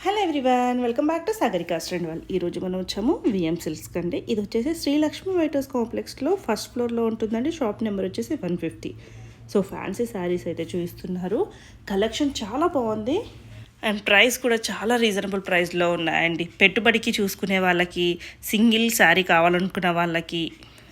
Hello everyone, welcome back to Sagarika stand. ఈరోజు మనం వచ్చాము విఎం సిల్క్స్ కండి. ఇది వచ్చేసి శ్రీలక్ష్మి వైటర్స్ కాంప్లెక్స్లో ఫస్ట్ ఫ్లోర్లో ఉంటుందండి. షాప్ నెంబర్ వచ్చేసి 150. సో ఫ్యాన్సీ శారీస్ అయితే చూపిస్తున్నారు. కలెక్షన్ చాలా బాగుంది అండ్ ప్రైస్ కూడా చాలా రీజనబుల్ ప్రైస్లో ఉన్నాయండి. పెట్టుబడికి చూసుకునే వాళ్ళకి, సింగిల్ శారీ కావాలనుకున్న వాళ్ళకి,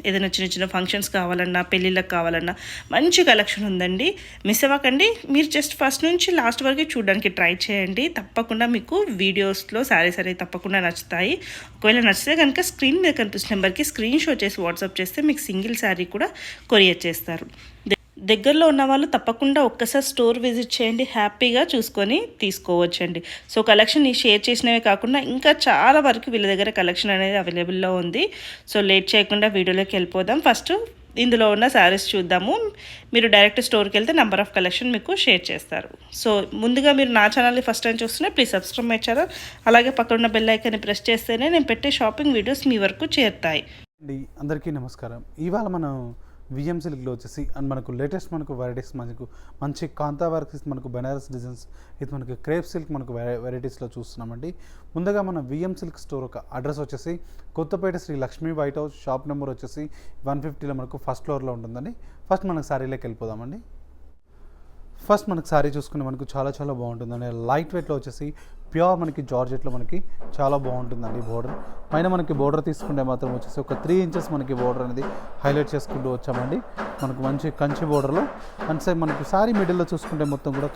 ఏదైనా చిన్న చిన్న ఫంక్షన్స్ కావాలన్నా, పెళ్ళిళ్ళకి కావాలన్నా మంచి కలెక్షన్ ఉందండి. మిస్ అవ్వకండి. మీరు జస్ట్ ఫస్ట్ నుంచి లాస్ట్ వరకు చూడడానికి ట్రై చేయండి. తప్పకుండా మీకు వీడియోస్లో శారీస్ అనేవి తప్పకుండా నచ్చుతాయి. ఒకవేళ నచ్చితే కనుక స్క్రీన్ మీద కనిపిస్తున్న నెంబర్కి స్క్రీన్ షాట్ చేసి వాట్సాప్ చేస్తే మీకు సింగిల్ శారీ కూడా కొరియర్ చేస్తారు. దగ్గరలో ఉన్న వాళ్ళు తప్పకుండా ఒక్కసారి స్టోర్ విజిట్ చేయండి. హ్యాపీగా చూసుకొని తీసుకోవచ్చండి. సో కలెక్షన్ షేర్ చేసినవే కాకుండా ఇంకా చాలా వరకు వీళ్ళ దగ్గర కలెక్షన్ అనేది అవైలబుల్లో ఉంది. సో లేట్ చేయకుండా వీడియోలోకి వెళ్ళిపోదాం. ఫస్ట్ ఇందులో ఉన్న శారీస్ చూద్దాము. మీరు డైరెక్ట్ స్టోర్కి వెళ్తే నెంబర్ ఆఫ్ కలెక్షన్ మీకు షేర్ చేస్తారు. సో ముందుగా మీరు నా ఛానల్ని ఫస్ట్ టైం చూస్తున్నా ప్లీజ్ సబ్స్క్రైబ్ మై ఛానల్. అలాగే పక్కన ఉన్న బెల్ ఐకాన్ని ప్రెస్ చేస్తేనే నేను పెట్టే షాపింగ్ వీడియోస్ మీ వరకు చేరుతాయి. అందరికీ నమస్కారం. ఇవాళ మనం విఎం సిల్క్లో వచ్చేసి అండ్ మనకు లేటెస్ట్ మనకు వెరైటీస్, మనకు మంచి కాంతా వర్క్స్, మనకు బెనారస్ డిజైన్స్, ఇది మనకు క్రేప్ సిల్క్ మనకు వెరైటీస్లో చూస్తున్నామండి. ముందుగా మన విఎం సిల్క్ స్టోర్ ఒక అడ్రస్ వచ్చేసి Kothapeta Sri Lakshmi white house, shop number వచ్చేసి 150లో మనకు ఫస్ట్ ఫ్లోర్లో ఉంటుందండి. ఫస్ట్ మనకు శారీలోకి వెళ్ళిపోదామండి. ఫస్ట్ మనకు శారీ చూసుకుని మనకు చాలా చాలా బాగుంటుందండి. లైట్ వెయిట్లో వచ్చేసి ప్యూర్ మనకి జార్జెట్లో మనకి చాలా బాగుంటుందండి. బోర్డర్ పైన మనకి బోర్డర్ తీసుకుంటే మాత్రం వచ్చేసి ఒక 3 ఇంచెస్ మనకి బోర్డర్ అనేది హైలైట్ చేసుకుంటూ వచ్చామండి. మనకు మంచి కంచి బోర్డర్లో అండ్ సైడ్ మనకి శారీ మిడిల్లో చూసుకుంటే మొత్తం కూడా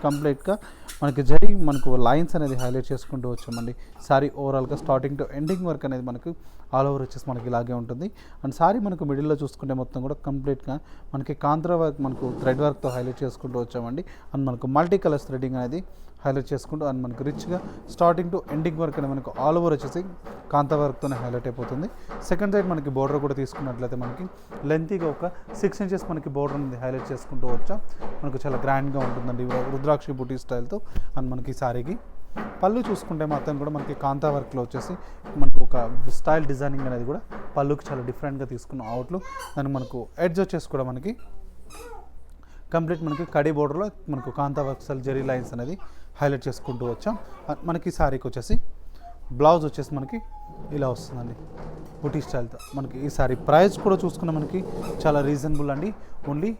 కంప్లీట్గా మనకి మనకు లైన్స్ అనేది హైలైట్ చేసుకుంటూ వచ్చామండి. శారీ ఓవరాల్గా స్టార్టింగ్ టు ఎండింగ్ వర్క్ అనేది మనకు ఆల్ ఓవర్ వచ్చేసి మనకి ఇలాగే ఉంటుంది. అండ్ శారీ మనకు మిడిల్లో చూసుకుంటే మొత్తం కూడా కంప్లీట్గా మనకి కాంత్రా వర్క్, మనకు థ్రెడ్ వర్క్తో హైలైట్ చేసుకుంటూ వచ్చామండి. అండ్ మనకు మల్టీ కలర్స్ థ్రెడ్డింగ్ అనేది హైలైట్ చేసుకుంటూ అండ్ మనకు రిచ్గా స్టార్టింగ్ టు ఎండింగ్ వర్క్ అనేది మనకు ఆల్ ఓవర్ వచ్చేసి కాంతా వర్క్తోనే హైలైట్ అయిపోతుంది. సెకండ్ సైడ్ మనకి బోర్డర్ కూడా తీసుకున్నట్లయితే మనకి లెంతీగా ఒక 6 ఇంచెస్ మనకి బోర్డర్ అనేది హైలైట్ చేసుకుంటూ వచ్చాం. మనకు చాలా గ్రాండ్గా ఉంటుందండి రుద్రాక్షి బుటీ స్టైల్తో. అండ్ మనకి శారీకి పళ్ళు చూసుకుంటే మాత్రం కూడా మనకి కాంతా వర్క్లో వచ్చేసి మనకు ఒక స్టైల్ డిజైనింగ్ అనేది కూడా పళ్ళుకి చాలా డిఫరెంట్గా తీసుకున్న అవుట్లు. దానికి మనకు ఎడ్జ్ వచ్చేసి కూడా మనకి కంప్లీట్ మనకి కడి బోర్డర్లో మనకు కాంతా వర్క్స్ జెరీ లైన్స్ అనేది హైలైట్ చేసుకుంటూ వచ్చాం. మనకి శారీకి వచ్చేసి బ్లౌజ్ వచ్చేసి మనకి ఇలా వస్తుందండి బుటీ స్టైల్తో. మనకి ఈ శారీ ప్రైస్ కూడా చూసుకున్న మనకి చాలా రీజనబుల్ అండి. ఓన్లీ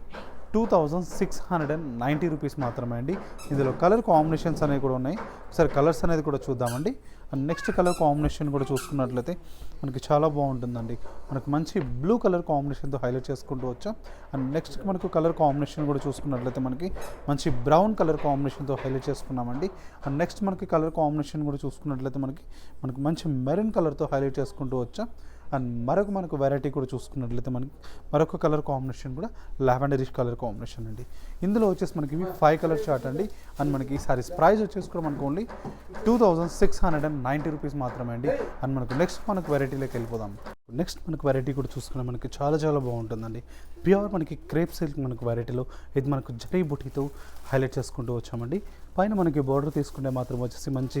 2690 రూపీస్ మాత్రమే అండి. ఇందులో కలర్ కాంబినేషన్స్ అనేవి కూడా ఉన్నాయి. ఒకసారి కలర్స్ అనేది కూడా చూద్దామండి. అండ్ నెక్స్ట్ కలర్ కాంబినేషన్ కూడా చూసుకున్నట్లయితే మనకి చాలా బాగుంటుందండి. మనకు మంచి బ్లూ కలర్ కాంబినేషన్తో హైలైట్ చేసుకుంటూ వచ్చాం. అండ్ నెక్స్ట్ మనకు కలర్ కాంబినేషన్ కూడా చూసుకున్నట్లయితే మనకి మంచి బ్రౌన్ కలర్ కాంబినేషన్తో హైలైట్ చేసుకున్నామండి. అండ్ నెక్స్ట్ మనకి కలర్ కాంబినేషన్ కూడా చూసుకున్నట్లయితే మనకి మంచి మెరూన్ కలర్తో హైలైట్ చేసుకుంటూ వచ్చాం. అండ్ మనకు వెరైటీ కూడా చూసుకున్నట్లయితే మనకి మరొక కలర్ కాంబినేషన్ కూడా లావెండరిష్ కలర్ కాంబినేషన్ అండి. ఇందులో వచ్చేసి మనకి ఇవి 5 కలర్ చార్ట్ అండి. అండ్ మనకి ఈ సారీస్ ప్రైస్ వచ్చేసి కూడా మనకు ఓన్లీ 2690 రూపీస్ మాత్రమే అండి. అండ్ మనకు వెరైటీలోకి వెళ్ళిపోదాం. నెక్స్ట్ మనకు వెరైటీ కూడా చూసుకున్నా మనకి చాలా చాలా బాగుంటుందండి. ప్యూర్ మనకి క్రేప్ సిల్క్ మనకు వెరైటీలో ఇది మనకు జరీ బుటీతో హైలైట్ చేసుకుంటూ వచ్చామండి. పైన మనకి బోర్డర్ తీసుకుంటే మాత్రం వచ్చేసి మంచి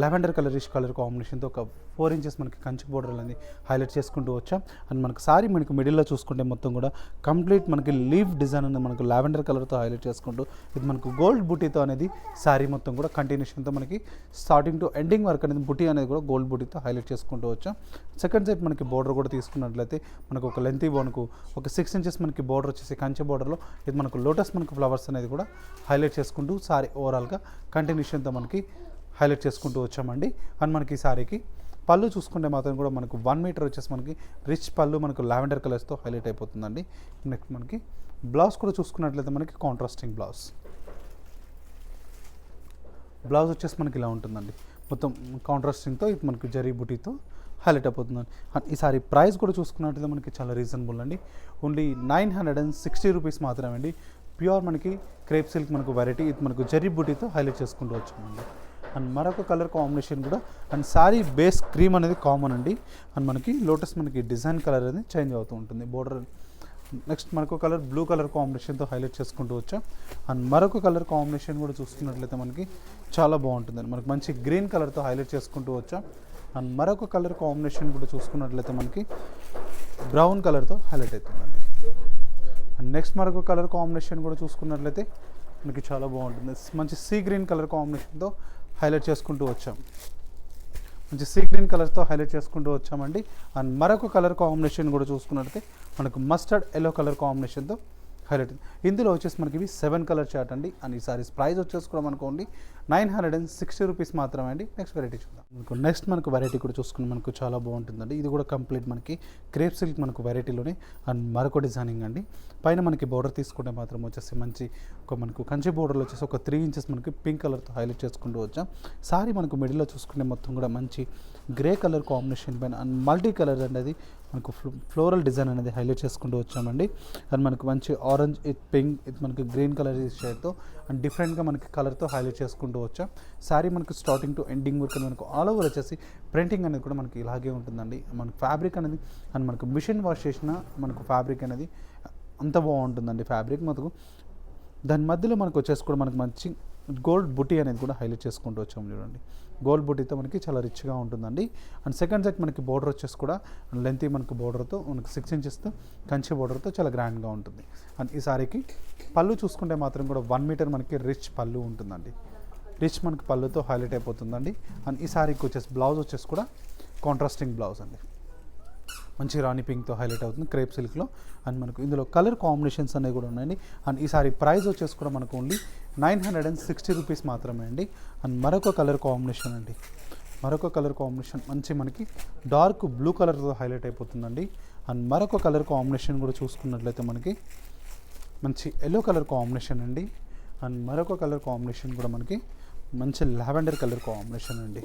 లావెండర్ కలరిష్ కలర్ కాంబినేషన్తో ఒక 4 ఇంచెస్ మనకి కంచి బోర్డర్ అనేది హైలైట్ చేసుకుంటూ వచ్చాం. అండ్ మనకు సారీ మనకి మిడిల్లో చూసుకుంటే మొత్తం కూడా కంప్లీట్ మనకి లీఫ్ డిజైన్ అనేది మనకు లావెండర్ కలర్తో హైలైట్ చేసుకుంటూ ఇది మనకు గోల్డ్ బుటీతో అనేది శారీ మొత్తం కూడా కంటిన్యూషన్తో మనకి స్టార్టింగ్ టు ఎండింగ్ వర్క్ అనేది బుటీ అనేది కూడా గోల్డ్ బుటీతో హైలైట్ చేసుకుంటూ వచ్చాం. సెకండ్ సైడ్ మనకి బోర్డర్ కూడా తీసుకున్నట్లయితే మనకు ఒక లెంతీ మనకు ఒక 6 ఇంచెస్ మనకి బోర్డర్ వచ్చేసి కంచి బోర్డర్లో ఇది మనకు లోటస్ మనకు ఫ్లవర్స్ అనేది కూడా హైలైట్ చేసుకుంటూ సారీ ఓవరాల్గా కంటిన్యూషన్తో మనకి హైలైట్ చేసుకుంటూ వచ్చామండి. అండ్ మనకి శారీకి పళ్ళు చూసుకుంటే మాత్రం కూడా మనకు 1 మీటర్ వచ్చేసి మనకి రిచ్ పళ్ళు మనకు లావెండర్ కలర్స్తో హైలైట్ అయిపోతుందండి. నెక్స్ట్ మనకి బ్లౌజ్ కూడా చూసుకున్నట్లయితే మనకి కాంట్రాస్టింగ్ బ్లౌజ్ వచ్చేసి మనకి ఇలా ఉంటుందండి. మొత్తం కాంట్రాస్టింగ్తో ఇది మనకి జరీ బుటీతో హైలైట్ అయిపోతుందండి. అండ్ ఈ సారీ ప్రైస్ కూడా చూసుకున్నట్లయితే మనకి చాలా రీజనబుల్ అండి. ఓన్లీ 960 రూపీస్ మాత్రమే అండి. ప్యూర్ మనకి క్రేప్ సిల్క్ మనకు వెరైటీ ఇది మనకు జరీ బుటీతో హైలైట్ చేసుకుంటూ వచ్చామండి. అండ్ మరొక కలర్ కాంబినేషన్ కూడా అండ్ శారీ బేస్ క్రీమ్ అనేది కామన్ అండి. అండ్ మనకి లోటస్ మనకి డిజైన్ కలర్ అనేది చేంజ్ అవుతూ ఉంటుంది బోర్డర్. నెక్స్ట్ మరొక కలర్ బ్లూ కలర్ కాంబినేషన్తో హైలైట్ చేసుకుంటూ వచ్చాం. అండ్ మరొక కలర్ కాంబినేషన్ కూడా చూసుకున్నట్లయితే మనకి చాలా బాగుంటుందండి. మనకి మంచి గ్రీన్ కలర్తో హైలైట్ చేసుకుంటూ వచ్చాం. అండ్ మరొక కలర్ కాంబినేషన్ కూడా చూసుకున్నట్లయితే మనకి బ్రౌన్ కలర్తో హైలైట్ అవుతుందండి. అండ్ నెక్స్ట్ మరొక కలర్ కాంబినేషన్ కూడా చూసుకున్నట్లయితే మనకి చాలా బాగుంటుంది. మంచి సీ గ్రీన్ కలర్ కాంబినేషన్తో హైలైట్ చేసుకుంటూ వచ్చాం. మంచి సీ గ్రీన్ కలర్తో హైలైట్ చేసుకుంటూ వచ్చామండి. అండ్ మరొక కలర్ కాంబినేషన్ కూడా చూసుకున్నట్లయితే మనకు మస్టర్డ్ ఎల్లో కలర్ కాంబినేషన్తో హైలైట్. ఇందులో వచ్చేసి మనకి ఇవి 7 కలర్ చార్ట్ అండి. అండ్ ఈ సారీస్ ప్రైస్ వచ్చేసి కూడా మనకు ఓన్లీ 960 రూపీస్ మాత్రమే అండి. నెక్స్ట్ వెరైటీ చూద్దాం. నెక్స్ట్ వెరైటీ కూడా చూసుకుని మనకు చాలా బాగుంటుందండి. ఇది కూడా కంప్లీట్ మనకి క్రేప్ సిల్క్ మనకు వెరైటీలోనే అండ్ మరొక డిజైనింగ్ అండి. పైన మనకి బోర్డర్ తీసుకుంటే మాత్రం వచ్చేసి మంచి మనకు కంచి బోర్డర్లో వచ్చేసి ఒక 3 ఇంచెస్ మనకి పింక్ కలర్తో హైలైట్ చేసుకుంటూ వచ్చాం. సారీ మనకు మిడిల్లో చూసుకుంటే మొత్తం కూడా మంచి గ్రే కలర్ కాంబినేషన్ పైన అండ్ మల్టీ కలర్ అనేది మనకు ఫ్లోరల్ డిజైన్ అనేది హైలైట్ చేసుకుంటూ వచ్చామండి. అండ్ మనకు మంచి ఆరెంజ్ విత్ పింక్ విత్ మనకి గ్రీన్ కలర్ షేడ్తో అండ్ డిఫరెంట్గా మనకి కలర్తో హైలైట్ చేసుకుంటూ వచ్చాం. శారీ మనకు స్టార్టింగ్ టు ఎండింగ్ వరకు మనకు ఆల్ ఓవర్ వచ్చేసి ప్రింటింగ్ అనేది కూడా మనకి ఇలాగే ఉంటుందండి. మనకు ఫ్యాబ్రిక్ అనేది అండ్ మనకు మిషన్ వాష్ చేసిన మనకు ఫ్యాబ్రిక్ అనేది అంత బాగుంటుందండి. ఫ్యాబ్రిక్ మనకు దాని మధ్యలో మనకు వచ్చేసి కూడా మనకు మంచి గోల్డ్ బుటీ అనేది కూడా హైలైట్ చేసుకుంటూ వచ్చాము. చూడండి, గోల్డ్ బుటీతో మనకి చాలా రిచ్గా ఉంటుందండి. అండ్ సెకండ్ సెట్ మనకి బోర్డర్ వచ్చేసి కూడా లెంత్ మనకు బోర్డర్తో మనకి 6 ఇంచెస్తో కంచి బోర్డర్తో చాలా గ్రాండ్గా ఉంటుంది. అండ్ ఈ సారీకి పళ్ళు చూసుకుంటే మాత్రం కూడా 1 మీటర్ మనకి రిచ్ పళ్ళు ఉంటుందండి. రిచ్ మనకి పళ్ళుతో హైలైట్ అయిపోతుందండి. అండ్ ఈ సారీకి వచ్చేసి బ్లౌజ్ వచ్చేసి కూడా కాంట్రాస్టింగ్ బ్లౌజ్ అండి. మంచి రాణి పింక్తో హైలైట్ అవుతుంది క్రేప్ సిల్క్లో. అండ్ మనకు ఇందులో కలర్ కాంబినేషన్స్ అనేవి కూడా ఉన్నాయండి. అండ్ ఈ సారీ ప్రైస్ వచ్చేసి కూడా మనకు ఓన్లీ 960 రూపీస్ మాత్రమే అండి. అండ్ మరొక కలర్ కాంబినేషన్ అండి. మరొక కలర్ కాంబినేషన్ మంచి మనకి డార్క్ బ్లూ కలర్తో హైలైట్ అయిపోతుందండి. అండ్ మరొక కలర్ కాంబినేషన్ కూడా చూసుకున్నట్లయితే మనకి మంచి ఎల్లో కలర్ కాంబినేషన్ అండి. అండ్ మరొక కలర్ కాంబినేషన్ కూడా మనకి మంచి లావెండర్ కలర్ కాంబినేషన్ అండి.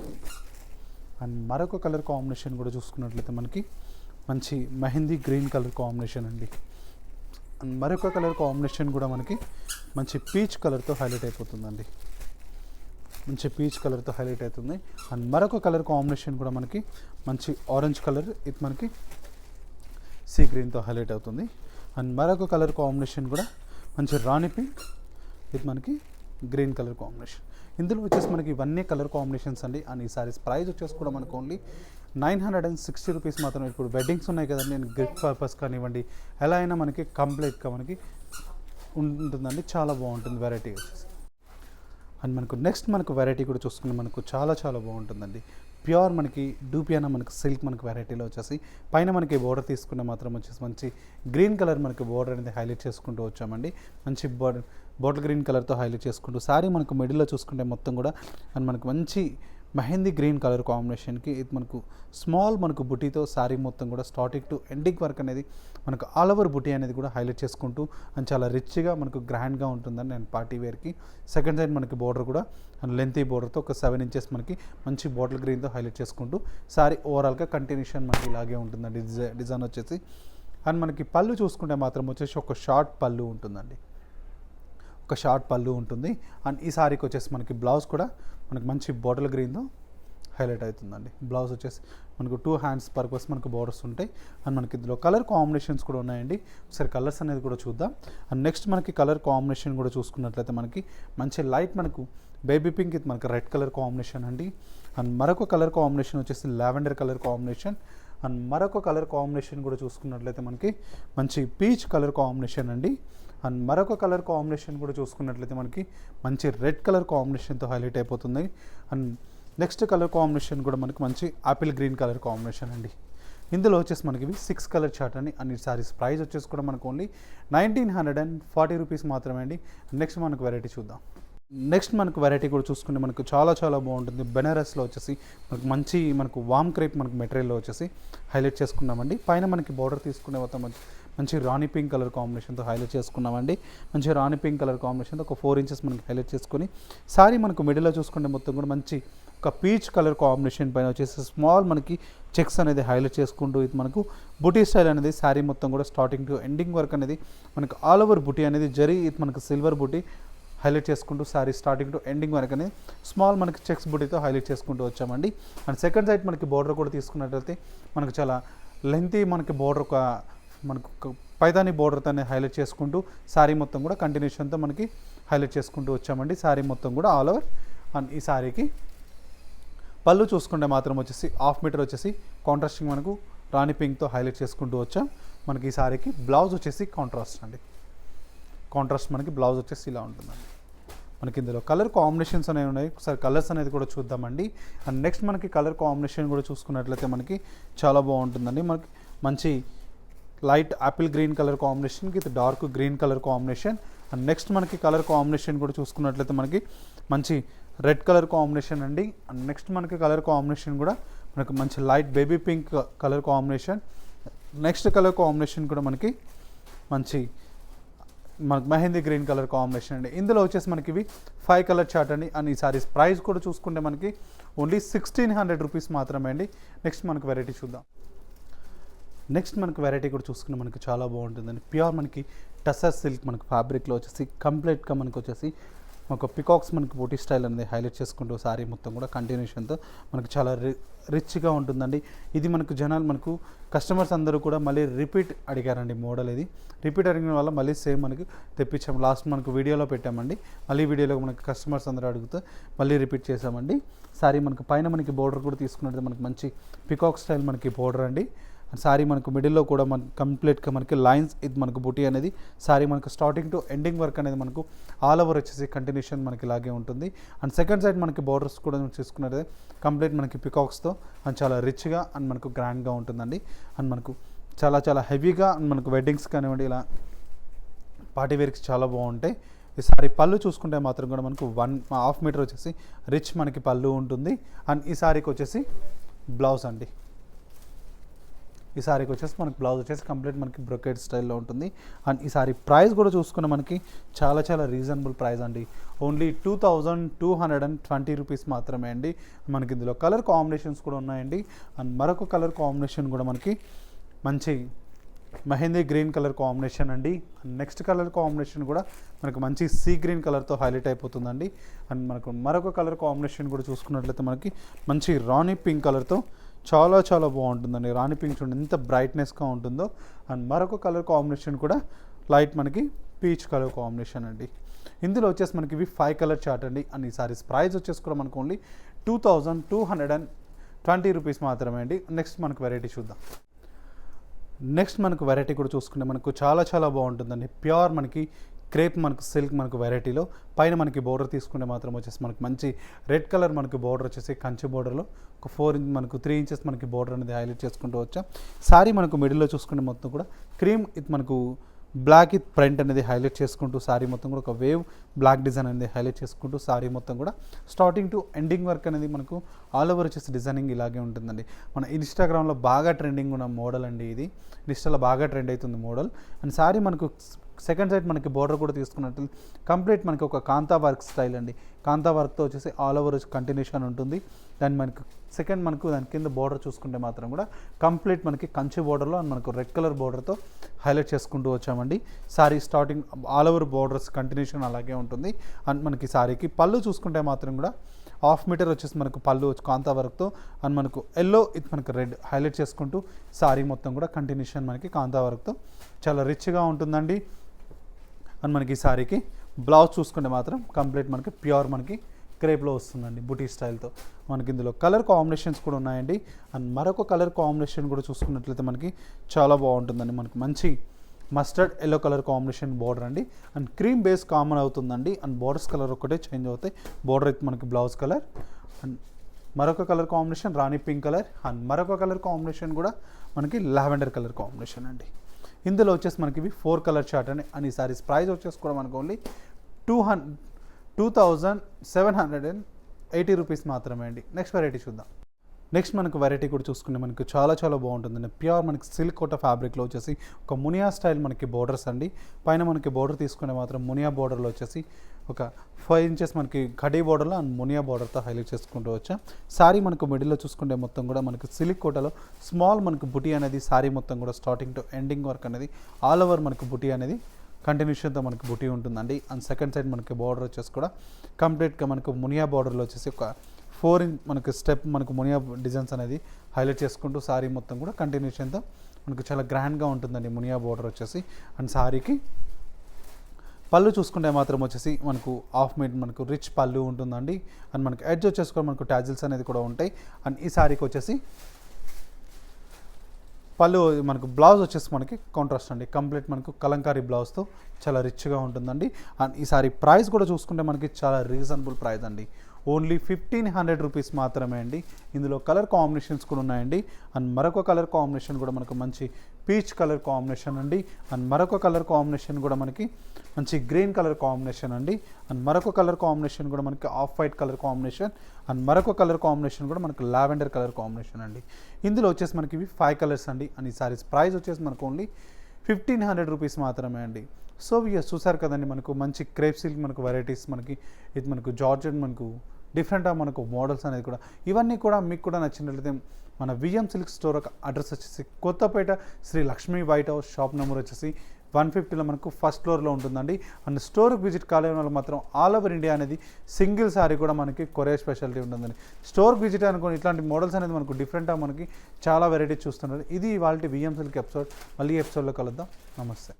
అండ్ మరొక కలర్ కాంబినేషన్ కూడా చూసుకున్నట్లయితే మనకి మంచి మెహందీ గ్రీన్ కలర్ కాంబినేషన్ అండి. అండ్ మరొక కలర్ కాంబినేషన్ కూడా మనకి మంచి పీచ్ కలర్తో హైలైట్ అయిపోతుందండి. మంచి పీచ్ కలర్తో హైలైట్ అవుతుంది. అండ్ మరొక కలర్ కాంబినేషన్ కూడా మనకి మంచి ఆరెంజ్ కలర్ ఇది మనకి సీ గ్రీన్తో హైలైట్ అవుతుంది. అండ్ మరొక కలర్ కాంబినేషన్ కూడా మంచి రాణి పింక్ ఇది మనకి గ్రీన్ కలర్ కాంబినేషన్. ఇందులో వచ్చేసి మనకి ఇవన్నీ కలర్ కాంబినేషన్స్ అండి. అండ్ ఈ సారీస్ ప్రైస్ వచ్చేసి కూడా మనకు ఓన్లీ 960 రూపీస్ మాత్రమే. ఇప్పుడు వెడ్డింగ్స్ ఉన్నాయి కదండి, నేను గిఫ్ట్ పర్పస్ కానివ్వండి ఎలా అయినా మనకి కంప్లీట్గా మనకి ఉంటుందండి. చాలా బాగుంటుంది వెరైటీ వచ్చేసి. అండ్ నెక్స్ట్ వెరైటీ కూడా చూసుకుంటే మనకు చాలా చాలా బాగుంటుందండి. ప్యూర్ మనకి డూపియానా మనకి సిల్క్ మనకి వెరైటీలో వచ్చేసి పైన మనకి బోర్డర్ తీసుకుంటే మాత్రం వచ్చేసి మంచి గ్రీన్ కలర్ మనకి బోర్డర్ అనేది హైలైట్ చేసుకుంటూ వచ్చామండి. మంచి బాటిల్ గ్రీన్ కలర్తో హైలైట్ చేసుకుంటూ సారీ మనకు మిడిల్లో చూసుకుంటే మొత్తం కూడా అండ్ మనకు మంచి మెహందీ గ్రీన్ కలర్ కాంబినేషన్కి ఇది మనకు స్మాల్ మనకు బుటీతో సారీ మొత్తం కూడా స్టార్టింగ్ టు ఎండింగ్ వర్క్ అనేది మనకు ఆల్ ఓవర్ బుటీ అనేది కూడా హైలైట్ చేసుకుంటూ అండ్ చాలా రిచ్గా మనకు గ్రాండ్గా ఉంటుందని నేను పార్టీ వేర్కి. సెకండ్ సైడ్ మనకి బోర్డర్ కూడా అండ్ లెంతీ బోర్డర్తో ఒక 7 ఇంచెస్ మనకి మంచి బాటిల్ గ్రీన్తో హైలైట్ చేసుకుంటూ సారీ ఓవరాల్గా కంటిన్యూషన్ మనకి ఇలాగే ఉంటుందండి డిజైన్ వచ్చేసి. అండ్ మనకి పళ్ళు చూసుకుంటే మాత్రం వచ్చేసి ఒక షార్ట్ పళ్ళు ఉంటుందండి. ఒక షార్ట్ పళ్ళు ఉంటుంది. అండ్ ఈ సారీకి వచ్చేసి మనకి బ్లౌజ్ కూడా మనకి మంచి బాటిల్ గ్రీన్తో హైలైట్ అవుతుందండి. బ్లౌజ్ వచ్చేసి మనకు 2 హ్యాండ్స్ పర్పస్ మనకు బోర్డర్స్ ఉంటాయి. అండ్ మనకి ఇందులో కలర్ కాంబినేషన్స్ కూడా ఉన్నాయండి. ఒకసారి కలర్స్ అనేది కూడా చూద్దాం. అండ్ నెక్స్ట్ మనకి కలర్ కాంబినేషన్ కూడా చూసుకున్నట్లయితే మనకి మంచి లైట్ మనకు బేబీ పింక్ ఇది మనకి రెడ్ కలర్ కాంబినేషన్ అండి. అండ్ మరొక కలర్ కాంబినేషన్ వచ్చేసి లావెండర్ కలర్ కాంబినేషన్. అండ్ మరొక కలర్ కాంబినేషన్ కూడా చూసుకున్నట్లయితే మనకి మంచి పీచ్ కలర్ కాంబినేషన్ అండి. అండ్ మరొక కలర్ కాంబినేషన్ కూడా చూసుకున్నట్లయితే మనకి మంచి రెడ్ కలర్ కాంబినేషన్తో హైలైట్ అయిపోతుంది. అండ్ నెక్స్ట్ కలర్ కాంబినేషన్ కూడా మనకి మంచి ఆపిల్ గ్రీన్ కలర్ కాంబినేషన్ అండి. ఇందులో వచ్చేసి మనకి 6 కలర్ చార్ట్ అండి. అన్ని సారీస్ ప్రైస్ వచ్చేసి కూడా మనకు ఓన్లీ 1940 రూపీస్ మాత్రమే అండి. నెక్స్ట్ మనకు వెరైటీ చూద్దాం. నెక్స్ట్ వెరైటీ కూడా చూసుకుంటే మనకు చాలా చాలా బాగుంటుంది. బెనారస్లో వచ్చేసి మనకు మంచి మనకు వామ్ క్రేప్ మనకు మెటీరియల్లో వచ్చేసి హైలైట్ చేసుకున్నామండి. పైన మనకి బార్డర్ తీసుకునే మొత్తం మంచి రాణి పింక్ కలర్ కాంబినేషన్తో హైలైట్ చేసుకున్నామండి. మంచి రాణి పింక్ కలర్ కాంబినేషన్తో ఒక 4 ఇంచెస్ మనకి హైలైట్ చేసుకొని సారీ మనకు మిడిల్లో చూసుకుంటే మొత్తం కూడా మంచి ఒక పీచ్ కలర్ కాంబినేషన్ పైన వచ్చేసి స్మాల్ మనకి చెక్స్ అనేది హైలైట్ చేసుకుంటూ ఇది మనకు బుటీ స్టైల్ అనేది శారీ మొత్తం కూడా స్టార్టింగ్ టు ఎండింగ్ వర్క్ అనేది మనకు ఆల్ ఓవర్ బుటీ అనేది జరీ ఇది మనకు సిల్వర్ బుటీ హైలైట్ చేసుకుంటూ శారీ స్టార్టింగ్ టు ఎండింగ్ వరకు అనేది స్మాల్ మనకి చెక్స్ బుటీతో హైలైట్ చేసుకుంటూ వచ్చామండి. అండ్ సెకండ్ సైడ్ మనకి బోర్డర్ కూడా తీసుకున్నట్లయితే మనకు చాలా లెంతీ మనకి బోర్డర్ ఒక మనకు పైతాని బోర్డర్తో హైలైట్ చేసుకుంటూ శారీ మొత్తం కూడా కంటిన్యూషన్తో మనకి హైలైట్ చేసుకుంటూ వచ్చామండి. శారీ మొత్తం కూడా ఆల్ ఓవర్. అండ్ ఈ శారీకి పళ్ళు చూసుకుంటే మాత్రం వచ్చేసి 1/2 మీటర్ వచ్చేసి కాంట్రాస్టింగ్ మనకు రాణి పింక్తో హైలైట్ చేసుకుంటూ వచ్చాం. మనకి ఈ శారీకి బ్లౌజ్ వచ్చేసి కాంట్రాస్ట్ అండి. కాంట్రాస్ట్ మనకి బ్లౌజ్ వచ్చేసి ఇలా ఉంటుందండి. మనకి ఇందులో కలర్ కాంబినేషన్స్ అనేవి ఉన్నాయి. ఒకసారి కలర్స్ అనేది కూడా చూద్దామండి. అండ్ నెక్స్ట్ మనకి కలర్ కాంబినేషన్ కూడా చూసుకున్నట్లయితే మనకి చాలా బాగుంటుందండి. మనకి మంచి light Apple green colour combination with dark green colour combination. And next మనకి కలర్ కాంబినేషన్ కూడా చూసుకున్నట్లయితే మనకి మంచి రెడ్ కలర్ కాంబినేషన్ అండి. అండ్ నెక్స్ట్ మనకి కలర్ కాంబినేషన్ కూడా మనకి మంచి light baby pink colour combination. Next colour combination కూడా మనకి మంచి మనకి మెహందీ గ్రీన్ కలర్ కాంబినేషన్ అండి. ఇందులో వచ్చేసి మనకి ఇవి 5 కలర్ చార్ట్ అండి. అండ్ ఈ సారీస్ ప్రైస్ కూడా చూసుకుంటే మనకి ఓన్లీ 1600 రూపీస్ మాత్రమే అండి. నెక్స్ట్ మనకి వెరైటీ చూద్దాం. నెక్స్ట్ మనకి వెరైటీ కూడా చూసుకుంటే మనకి చాలా బాగుంటుందండి. ప్యూర్ మనకి టసర్ సిల్క్ మనకి ఫ్యాబ్రిక్లో వచ్చేసి కంప్లీట్గా మనకి వచ్చేసి ఒక పికాక్స్ మనకి బూటీ స్టైల్ అనేది హైలైట్ చేసుకుంటూ సారీ మొత్తం కూడా కంటిన్యూషన్తో మనకి చాలా రిచ్గా ఉంటుందండి. ఇది మనకు జనాలు మనకు కస్టమర్స్ అందరూ కూడా మళ్ళీ రిపీట్ అడిగారండి. మోడల్ ఇది రిపీట్ అడిగిన వల్ల మళ్ళీ సేమ్ మనకి తెప్పించాము. లాస్ట్ మనకు వీడియోలో పెట్టామండి. మళ్ళీ వీడియోలో మనకి కస్టమర్స్ అందరూ అడుగుతూ మళ్ళీ రిపీట్ చేసామండి. సారీ మనకి పైన మనకి బోర్డర్ కూడా తీసుకున్నట్టు మనకి మంచి పికాక్ స్టైల్ మనకి బోర్డర్ అండి. సారీ మనకు మిడిల్లో కూడా మన కంప్లీట్గా మనకి లైన్స్ ఇది మనకు బుటీ అనేది సారీ మనకు స్టార్టింగ్ టు ఎండింగ్ వర్క్ అనేది మనకు ఆల్ ఓవర్ వచ్చేసి కంటిన్యూషన్ మనకి ఇలాగే ఉంటుంది. అండ్ సెకండ్ సైడ్ మనకి బోర్డర్స్ కూడా చూసుకున్నట్లయితే కంప్లీట్ మనకి పికాక్స్తో అండ్ చాలా రిచ్గా అండ్ మనకు గ్రాండ్గా ఉంటుందండి. అండ్ మనకు చాలా చాలా హెవీగా అండ్ మనకు వెడ్డింగ్స్ కానివ్వండి ఇలా పార్టీ వేర్కి చాలా బాగుంటాయి. ఈ సారీ పళ్ళు చూసుకుంటే మాత్రం కూడా మనకు 1.5 మీటర్ వచ్చేసి రిచ్ మనకి పళ్ళు ఉంటుంది. అండ్ ఈ సారీకి వచ్చేసి బ్లౌజ్ అండి. ఈ సారీకి వచ్చేసి మనకి బ్లౌజ్ వచ్చేసి కంప్లీట్ మనకి బ్రొకేట్ స్టైల్లో ఉంటుంది. అండ్ ఈ సారీ ప్రైస్ కూడా చూసుకున్న మనకి చాలా చాలా రీజనబుల్ ప్రైస్ అండి. ఓన్లీ 2220 రూపీస్ మాత్రమే అండి. మనకి ఇందులో కలర్ కాంబినేషన్స్ కూడా ఉన్నాయండి. అండ్ మరొక కలర్ కాంబినేషన్ కూడా మనకి మంచి మెహందీ గ్రీన్ కలర్ కాంబినేషన్ అండి. నెక్స్ట్ కలర్ కాంబినేషన్ కూడా మనకు మంచి సీ గ్రీన్ కలర్తో హైలైట్ అయిపోతుందండి. అండ్ మనకు మరొక కలర్ కాంబినేషన్ కూడా చూసుకున్నట్లయితే మనకి మంచి రాణి పింక్ కలర్తో చాలా చాలా బాగుంటుందండి. రాణి పింక్ చూడండి ఎంత బ్రైట్నెస్గా ఉంటుందో. అండ్ మరొక కలర్ కాంబినేషన్ కూడా లైట్ మనకి పీచ్ కలర్ కాంబినేషన్ అండి. ఇందులో వచ్చేసి మనకి ఇవి 5 కలర్ చార్ట్ అండి. అండ్ ఈ సారీస్ ప్రైస్ వచ్చేసి కూడా మనకు ఓన్లీ 2220 రూపీస్ మాత్రమే అండి. నెక్స్ట్ మనకు వెరైటీ చూద్దాం. నెక్స్ట్ మనకు వెరైటీ కూడా చూసుకుంటే మనకు చాలా చాలా బాగుంటుందండి. ప్యూర్ మనకి క్రేప్ మనకు సిల్క్ మనకు వెరైటీలో పైన మనకి బోర్డర్ తీసుకుంటే మాత్రం వచ్చేసి మనకు మంచి రెడ్ కలర్ మనకి బోర్డర్ వచ్చేసి కంచి బోర్డర్లో ఒక 4 ఇంచ్ మనకు 3 ఇంచెస్ మనకి బోర్డర్ అనేది హైలైట్ చేసుకుంటూ వచ్చాం. సారీ మనకు మిడిల్లో చూసుకుంటే మొత్తం కూడా క్రీమ్ ఇది మనకు బ్లాక్ విత్ ప్రింట్ అనేది హైలైట్ చేసుకుంటూ సారీ మొత్తం కూడా ఒక వేవ్ బ్లాక్ డిజైన్ అనేది హైలైట్ చేసుకుంటూ సారీ మొత్తం కూడా స్టార్టింగ్ టు ఎండింగ్ వర్క్ అనేది మనకు ఆల్ ఓవర్ వచ్చేసి డిజైనింగ్ ఇలాగే ఉంటుందండి. మన ఇన్స్టాగ్రామ్లో బాగా ట్రెండింగ్ ఉన్న మోడల్ అండి. ఇది ఇన్స్టాలో బాగా ట్రెండ్ అవుతుంది మోడల్. అండ్ సారీ మనకు సెకండ్ సైడ్ మనకి బోర్డర్ కూడా తీసుకున్నట్టు కంప్లీట్ మనకి ఒక కాంతా వర్క్ స్టైల్ అండి. కాంతా వర్క్తో వచ్చేసి ఆల్ ఓవర్ కంటిన్యూషన్ ఉంటుంది. దాన్ని మనకు సెకండ్ మనకు దాని కింద బోర్డర్ చూసుకుంటే మాత్రం కూడా కంప్లీట్ మనకి కంచి బోర్డర్లో అండ్ మనకు రెడ్ కలర్ బోర్డర్తో హైలైట్ చేసుకుంటూ వచ్చామండి. Sorry starting all over borders continuation అలాగే ఉంటుంది. అండ్ మనకి సారీకి పళ్ళు చూసుకుంటే మాత్రం కూడా 1/2 మీటర్ వచ్చేసి మనకు పళ్ళు కాంతా వర్క్తో అండ్ మనకు ఎల్లో ఇది మనకు రెడ్ హైలైట్ చేసుకుంటూ సారీ మొత్తం కూడా కంటిన్యూషన్ మనకి కాంతా వర్క్తో చాలా రిచ్గా ఉంటుందండి. అండ్ మనకి ఈ సారీకి బ్లౌజ్ చూసుకుంటే మాత్రం కంప్లీట్ మనకి ప్యూర్ మనకి క్రేప్లో వస్తుందండి బుటీ స్టైల్తో. మనకి ఇందులో కలర్ కాంబినేషన్స్ కూడా ఉన్నాయండి. అండ్ మరొక కలర్ కాంబినేషన్ కూడా చూసుకున్నట్లయితే మనకి చాలా బాగుంటుందండి. మనకి మంచి mustard yellow colour combination border అండి. అండ్ క్రీమ్ బేస్ కామన్ అవుతుందండి. అండ్ బోర్డర్స్ కలర్ ఒకటే చేంజ్ అవుతాయి. బోర్డర్ అయితే మనకి బ్లౌజ్ కలర్ అండ్ మరొక colour combination Rani pink colour. And మరొక కలర్ కాంబినేషన్ కూడా మనకి లావెండర్ కలర్ కాంబినేషన్ అండి. ఇందులో వచ్చేసి మనకి ఇవి 4 కలర్ చార్ట్ అండి. అండ్ ఈ సారీస్ ప్రైస్ వచ్చేసి కూడా మనకు ఓన్లీ 2780 రూపీస్ మాత్రమే అండి. నెక్స్ట్ వెరైటీ చూద్దాం. నెక్స్ట్ మనకు వెరైటీ కూడా చూసుకుంటే మనకు చాలా చాలా బాగుంటుందండి. ప్యూర్ మనకి సిల్క్ కోట ఫ్యాబ్రిక్లో వచ్చేసి ఒక మునియా స్టైల్ మనకి బోర్డర్స్ అండి. పైన మనకి బోర్డర్ తీసుకునే మాత్రం మునియా బోర్డర్లో వచ్చేసి ఒక 5 ఇంచెస్ మనకి కడీ బోర్డర్లో అండ్ మునియా బోర్డర్తో హైలైట్ చేసుకుంటూ వచ్చాం. సారీ మనకు మిడిల్లో చూసుకుంటే మొత్తం కూడా మనకి సిల్క్ కోటలో స్మాల్ మనకు బుటీ అనేది సారీ మొత్తం కూడా స్టార్టింగ్ టు ఎండింగ్ వర్క్ అనేది ఆల్ ఓవర్ మనకు బుటీ అనేది కంటిన్యూషన్తో మనకి బుటీ ఉంటుందండి. అండ్ సెకండ్ సైడ్ మనకి బోర్డర్ వచ్చేసి కూడా కంప్లీట్గా మనకు మునియా బోర్డర్లో వచ్చేసి ఒక 4 ఇంచ్ మనకి స్టెప్ మనకు మునియా డిజైన్స్ అనేది హైలైట్ చేసుకుంటూ సారీ మొత్తం కూడా కంటిన్యూషన్తో మనకు చాలా గ్రాండ్గా ఉంటుందండి మునియా బోర్డర్ వచ్చేసి. అండ్ సారీకి పళ్ళు చూసుకుంటే మాత్రం వచ్చేసి మనకు 1/2 మీటర్ మనకు రిచ్ పళ్ళు ఉంటుందండి. అండ్ మనకి ఎడ్జ్ వచ్చేసి కూడా మనకు టాజిల్స్ అనేది కూడా ఉంటాయి. అండ్ ఈ సారీకి వచ్చేసి పళ్ళు మనకు బ్లౌజ్ వచ్చేసి మనకి కాంట్రాస్ట్ అండి, కంప్లీట్ మనకు కలంకారీ బ్లౌజ్తో చాలా రిచ్గా ఉంటుందండి. అండ్ ఈసారి ప్రైస్ కూడా చూసుకుంటే మనకి చాలా రీజనబుల్ ప్రైస్ అండి, ఓన్లీ 1500 రూపీస్ మాత్రమే అండి. ఇందులో కలర్ కాంబినేషన్స్ కూడా ఉన్నాయండి. అండ్ మరొక కలర్ కాంబినేషన్ కూడా మనకు మంచి పీచ్ కలర్ కాంబినేషన్ అండి. అండ్ మరొక కలర్ కాంబినేషన్ కూడా మనకి మంచి గ్రీన్ కలర్ కాంబినేషన్ అండి. అండ్ మరొక కలర్ కాంబినేషన్ కూడా మనకి off white colour combination. And మరొక కలర్ కాంబినేషన్ కూడా మనకి లావెండర్ కలర్ కాంబినేషన్ అండి. ఇందులో వచ్చేసి మనకి ఇవి 5 కలర్స్ అండి. అండ్ ఈ సారీస్ ప్రైస్ వచ్చేసి మనకు ఓన్లీ 1500 రూపీస్ మాత్రమే అండి. సో ఇక చూసారు కదండి, మనకు మంచి క్రేప్ సిల్క్ మనకు వెరైటీస్, మనకి ఇది మనకు జార్జెట్, మనకు డిఫరెంట్గా మనకు మోడల్స్ అనేది కూడా, ఇవన్నీ కూడా మీకు కూడా నచ్చినట్లయితే మన విఎం సిల్క్ స్టోర్ అడ్రస్ వచ్చేసి Kothapeta Sri Lakshmi white house, shop number వచ్చేసి 150లో మనకు ఫస్ట్ ఫ్లోర్లో ఉంటుందండి. అండ్ స్టోర్కి విజిట్ కాలేని వాళ్ళు మాత్రం ఆల్ ఓవర్ ఇండియా అనేది సింగిల్ సారీ కూడా మనకి కొరియర్ స్పెషాలిటీ ఉంటుందండి. స్టోర్కి విజిట్ అనుకోని ఇట్లాంటి మోడల్స్ అనేది మనకు డిఫరెంట్గా మనకి చాలా వెరైటీస్ చూస్తున్నారు. ఇది వాళ్ళ విఎం సిల్క్ ఎపిసోడ్. మళ్ళీ ఎపిసోడ్లో కలుద్దాం. నమస్తే.